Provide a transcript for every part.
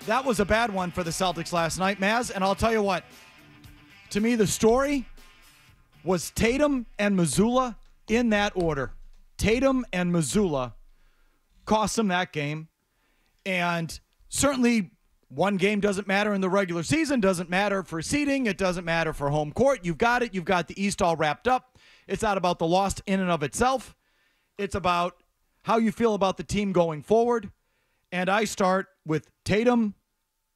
That was a bad one for the Celtics last night, Mazz. And I'll tell you what. To me, the story was Tatum and Mazzulla in that order. Tatum and Mazzulla cost them that game. And certainly one game doesn't matter in the regular season, doesn't matter for seeding, it doesn't matter for home court. You've got it. You've got the East all wrapped up. It's not about the loss in and of itself. It's about how you feel about the team going forward. And I start with Tatum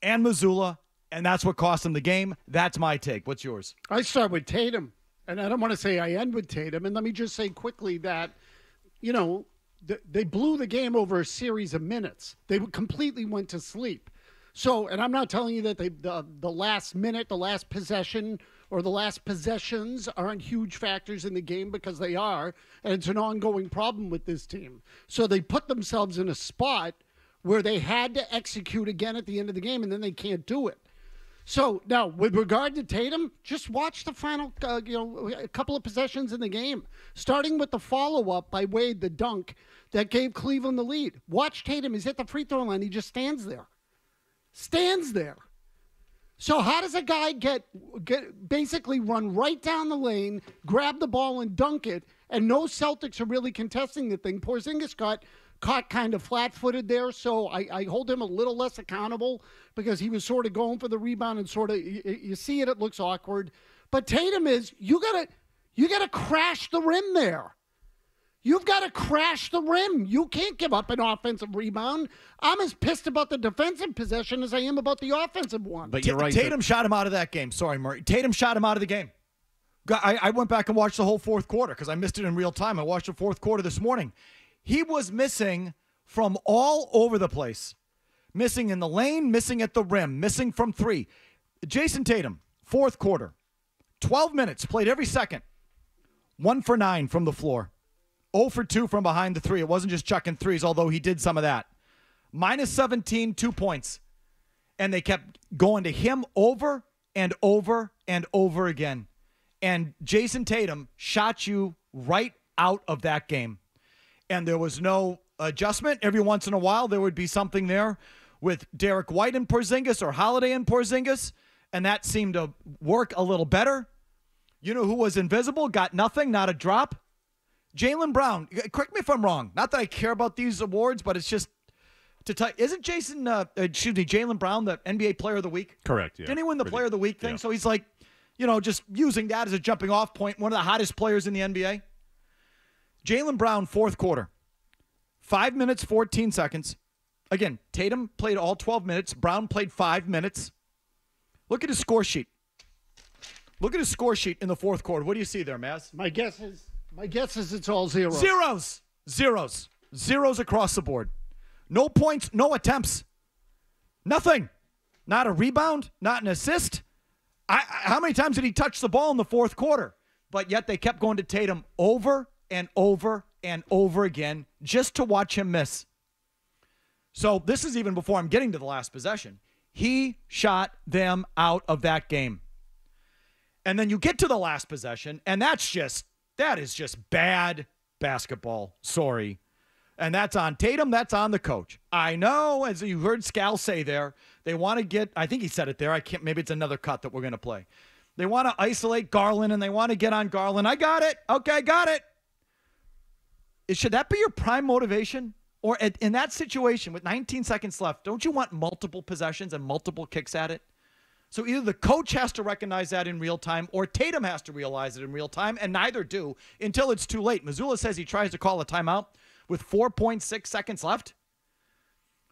and Mazzulla, and that's what cost them the game. That's my take. What's yours? I start with Tatum, and I don't want to say I end with Tatum. And let me just say quickly that, you know, they blew the game over a series of minutes. They completely went to sleep. So, and I'm not telling you that the last minute, the last possession, or the last possessions aren't huge factors in the game, because they are, and it's an ongoing problem with this team. So they put themselves in a spot where they had to execute again at the end of the game, and then they can't do it. So now, with regard to Tatum, just watch the final, a couple of possessions in the game, starting with the follow-up by Wade, the dunk that gave Cleveland the lead. Watch Tatum. He's at the free throw line. He just stands there. So how does a guy get basically run right down the lane, grab the ball and dunk it, and no Celtics are really contesting the thing? Porzingis got caught kind of flat-footed there, so I hold him a little less accountable because he was sort of going for the rebound and sort of, you see it looks awkward. But Tatum is, you gotta crash the rim there. You've got to crash the rim. You can't give up an offensive rebound. I'm as pissed about the defensive possession as I am about the offensive one. But you're right. Tatum shot him out of that game. Sorry, Murray. Tatum shot him out of the game. I went back and watched the whole fourth quarter because I missed it in real time. I watched the fourth quarter this morning. He was missing from all over the place. Missing in the lane, missing at the rim, missing from three. Jayson Tatum, fourth quarter, 12 minutes, played every second. 1 for 9 from the floor. 0 for 2 from behind the three. It wasn't just chucking threes, although he did some of that. Minus 17, 2 points. And they kept going to him over and over and over again. And Jayson Tatum shot you right out of that game. And there was no adjustment. Every once in a while, there would be something there with Derek White and Porzingis or Holiday and Porzingis, and that seemed to work a little better. You know who was invisible? Got nothing, not a drop? Jaylen Brown. Correct me if I'm wrong. Not that I care about these awards, but it's just to tell. Isn't Jaylen Brown the NBA Player of the Week? Correct. Yeah. Didn't he win the Player of the Week thing? Yeah. So he's like, just using that as a jumping off point. One of the hottest players in the NBA. Jaylen Brown, fourth quarter. 5 minutes, 14 seconds. Again, Tatum played all 12 minutes. Brown played 5 minutes. Look at his score sheet. Look at his score sheet in the fourth quarter. What do you see there, Mazz? My guess is it's all zeros. Zeros across the board. No points, no attempts. Nothing. Not a rebound, not an assist. How many times did he touch the ball in the fourth quarter? But yet they kept going to Tatum over and over and over again just to watch him miss. So this is even before I'm getting to the last possession. He shot them out of that game. And then you get to the last possession, and that is just bad basketball. Sorry. And that's on Tatum. That's on the coach. I know, as you heard Scal say there, they want to get, I think he said it there. Maybe it's another cut that we're going to play. They want to isolate Garland, and they want to get on Garland. I got it. Okay, got it. Should that be your prime motivation? Or in that situation with 19 seconds left, don't you want multiple possessions and multiple kicks at it? So either the coach has to recognize that in real time or Tatum has to realize it in real time, and neither do until it's too late. Mazzulla says he tries to call a timeout with 4.6 seconds left.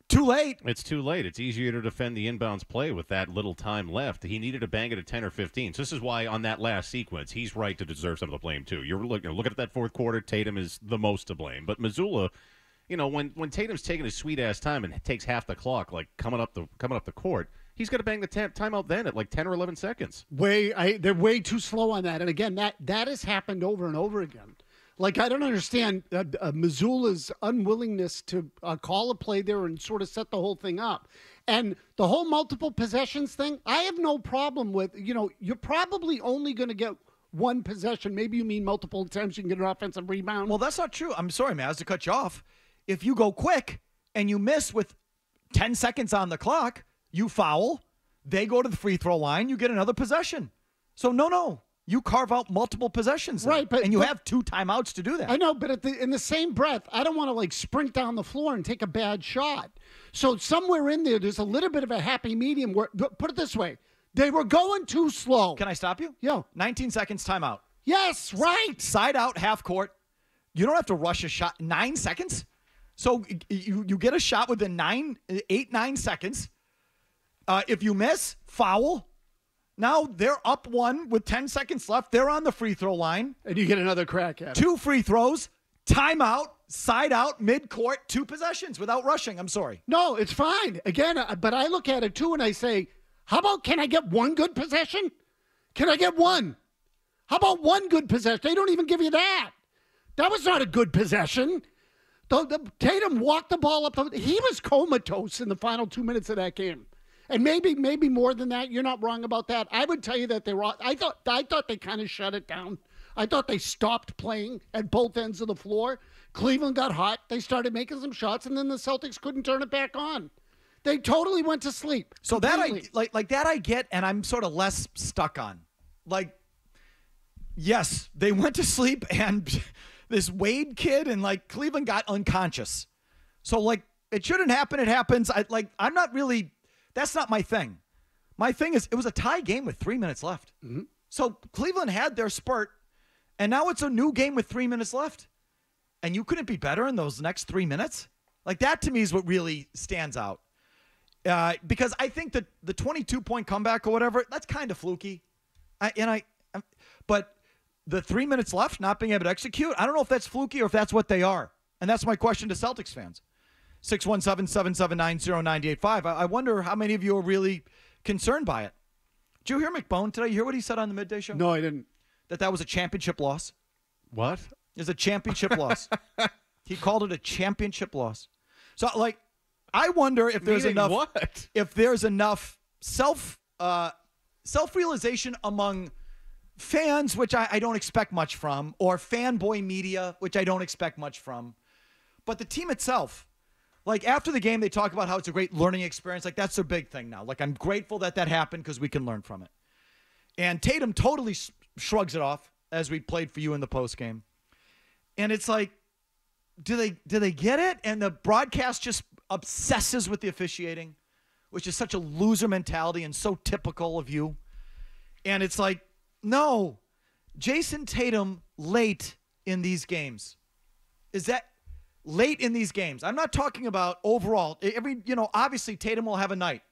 Too late. It's too late. It's easier to defend the inbounds play with that little time left. He needed to bang it at 10 or 15. So this is why on that last sequence, he's right to deserve some of the blame too. You're looking at that fourth quarter, Tatum is the most to blame. But Mazzulla, when Tatum's taking his sweet-ass time and takes half the clock, like coming up the court, he's got to bang the timeout then at like 10 or 11 seconds. They're way too slow on that. And again, that has happened over and over again. Like, I don't understand Mazzulla's unwillingness to call a play there and sort of set the whole thing up. And the whole multiple possessions thing, I have no problem with, you're probably only going to get one possession. Maybe you mean multiple attempts, you can get an offensive rebound. Well, that's not true. I'm sorry, Mazz, to cut you off. If you go quick and you miss with 10 seconds on the clock, you foul, they go to the free throw line, you get another possession. So no. You carve out multiple possessions. Right, and you have 2 timeouts to do that. I know, but in the same breath, I don't want to like sprint down the floor and take a bad shot. So somewhere in there's a little bit of a happy medium where, put it this way, they were going too slow. Can I stop you? Yeah. 19 seconds timeout. Yes, right. Side out, half court. You don't have to rush a shot. 9 seconds. So you get a shot within 9 seconds. If you miss, foul. Now they're up 1 with 10 seconds left. They're on the free throw line. And you get another crack at it. 2 free throws, timeout, side out, mid-court, 2 possessions without rushing. I'm sorry. No, it's fine. Again, but I look at it too and I say, how about can I get 1 good possession? Can I get 1? How about 1 good possession? They don't even give you that. That was not a good possession. Tatum walked the ball up. He was comatose in the final 2 minutes of that game. And maybe more than that. You're not wrong about that. I would tell you that they were. I thought they kind of shut it down. I thought they stopped playing at both ends of the floor. Cleveland got hot. They started making some shots, and then the Celtics couldn't turn it back on. They totally went to sleep. So completely. that like that I get, and I'm sort of less stuck on. Like, yes, they went to sleep, and this Wade kid and like Cleveland got unconscious. So like it shouldn't happen. It happens. I'm not really. That's not my thing. My thing is it was a tie game with 3 minutes left. Mm-hmm. So Cleveland had their spurt, and now it's a new game with 3 minutes left. And you couldn't be better in those next 3 minutes? Like that to me is what really stands out. Because I think that the 22-point comeback or whatever, that's kind of fluky. But the 3 minutes left, not being able to execute, I don't know if that's fluky or if that's what they are. And that's my question to Celtics fans. 617-779-0985. I wonder how many of you are really concerned by it. Did you hear McBone today? You hear what he said on the midday show? No, I didn't. That was a championship loss. What? It was a championship loss. He called it a championship loss. So, like, I wonder if there's enough. What? If there's enough self-realization among fans, which I don't expect much from, or fanboy media, which I don't expect much from, but the team itself. Like, after the game, they talk about how it's a great learning experience. Like, that's their big thing now. Like, I'm grateful that happened because we can learn from it. And Tatum totally shrugs it off as we played for you in the postgame. And it's like, do they get it? And the broadcast just obsesses with the officiating, which is such a loser mentality and so typical of you. And it's like, no, Jayson Tatum late in these games. Is that... Late in these games. I'm not talking about overall. Obviously Tatum will have a night.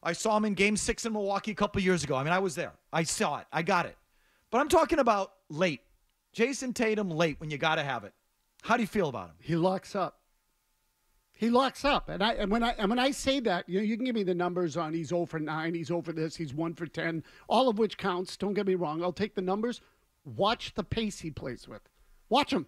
I saw him in Game 6 in Milwaukee a couple years ago. I mean, I was there. I saw it. I got it. But I'm talking about late. Jayson Tatum late when you got to have it. How do you feel about him? He locks up. He locks up. And when I say that, you can give me the numbers on he's 0 for 9, he's 0 for this, he's 1 for 10, all of which counts. Don't get me wrong. I'll take the numbers. Watch the pace he plays with. Watch him.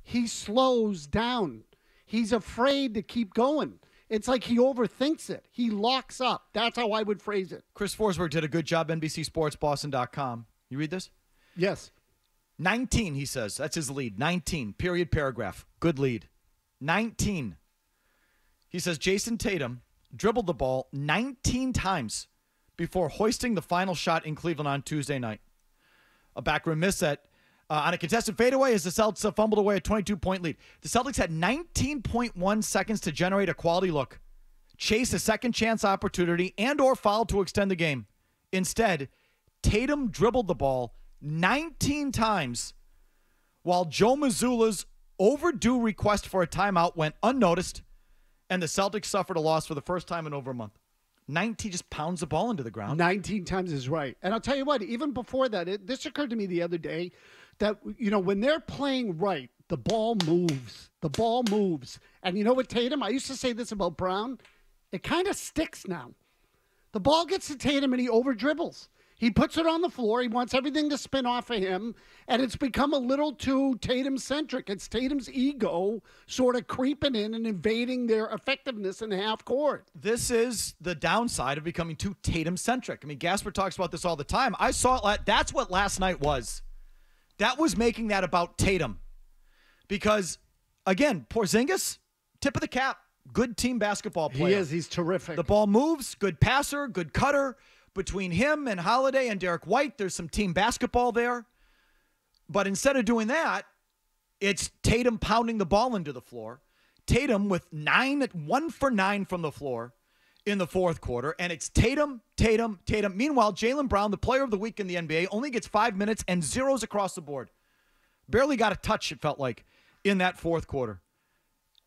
He slows down. He's afraid to keep going. It's like he overthinks it. He locks up. That's how I would phrase it. Chris Forsberg did a good job, NBCSportsBoston.com. You read this? Yes. 19, he says. That's his lead. 19, period, paragraph. Good lead. 19. He says Jayson Tatum dribbled the ball 19 times before hoisting the final shot in Cleveland on Tuesday night. A backroom miss on a contested fadeaway as the Celtics fumbled away a 22-point lead. The Celtics had 19.1 seconds to generate a quality look, chase a second chance opportunity, and or foul to extend the game. Instead, Tatum dribbled the ball 19 times while Joe Mazzulla's overdue request for a timeout went unnoticed, and the Celtics suffered a loss for the first time in over a month. 19 just pounds the ball into the ground. 19 times is right. And I'll tell you what, even before that, this occurred to me the other day that, when they're playing right, the ball moves. The ball moves. And you know what, Tatum? I used to say this about Brown. It kind of sticks now. The ball gets to Tatum and he over-dribbles. He puts it on the floor. He wants everything to spin off of him. And it's become a little too Tatum-centric. It's Tatum's ego sort of creeping in and invading their effectiveness in the half court. This is the downside of becoming too Tatum-centric. I mean, Gasper talks about this all the time. I saw it. That's what last night was. That was making that about Tatum. Because, again, Porzingis, tip of the cap. good team basketball player. He is. He's terrific. The ball moves, good passer, good cutter. Between him and Holiday and Derek White, there's some team basketball there. But instead of doing that, it's Tatum pounding the ball into the floor. Tatum with 1 for 9 from the floor in the fourth quarter. And it's Tatum. Meanwhile, Jaylen Brown, the player of the week in the NBA, only gets 5 minutes and zeros across the board. Barely got a touch, it felt like, in that fourth quarter.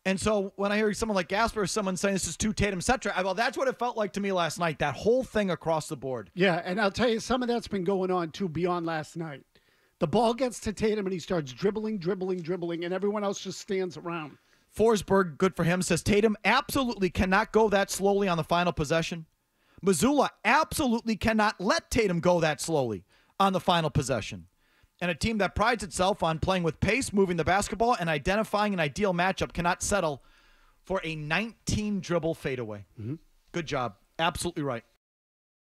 And so when I hear someone like Gasper or someone saying this is too Tatum-centric, well, that's what it felt like to me last night, that whole thing across the board. Yeah, and I'll tell you, some of that's been going on, too, beyond last night. The ball gets to Tatum, and he starts dribbling, and everyone else just stands around. Forsberg, good for him, says Tatum absolutely cannot go that slowly on the final possession. Mazzulla absolutely cannot let Tatum go that slowly on the final possession. And a team that prides itself on playing with pace, moving the basketball, and identifying an ideal matchup cannot settle for a 19-dribble fadeaway. Mm-hmm. Good job. Absolutely right.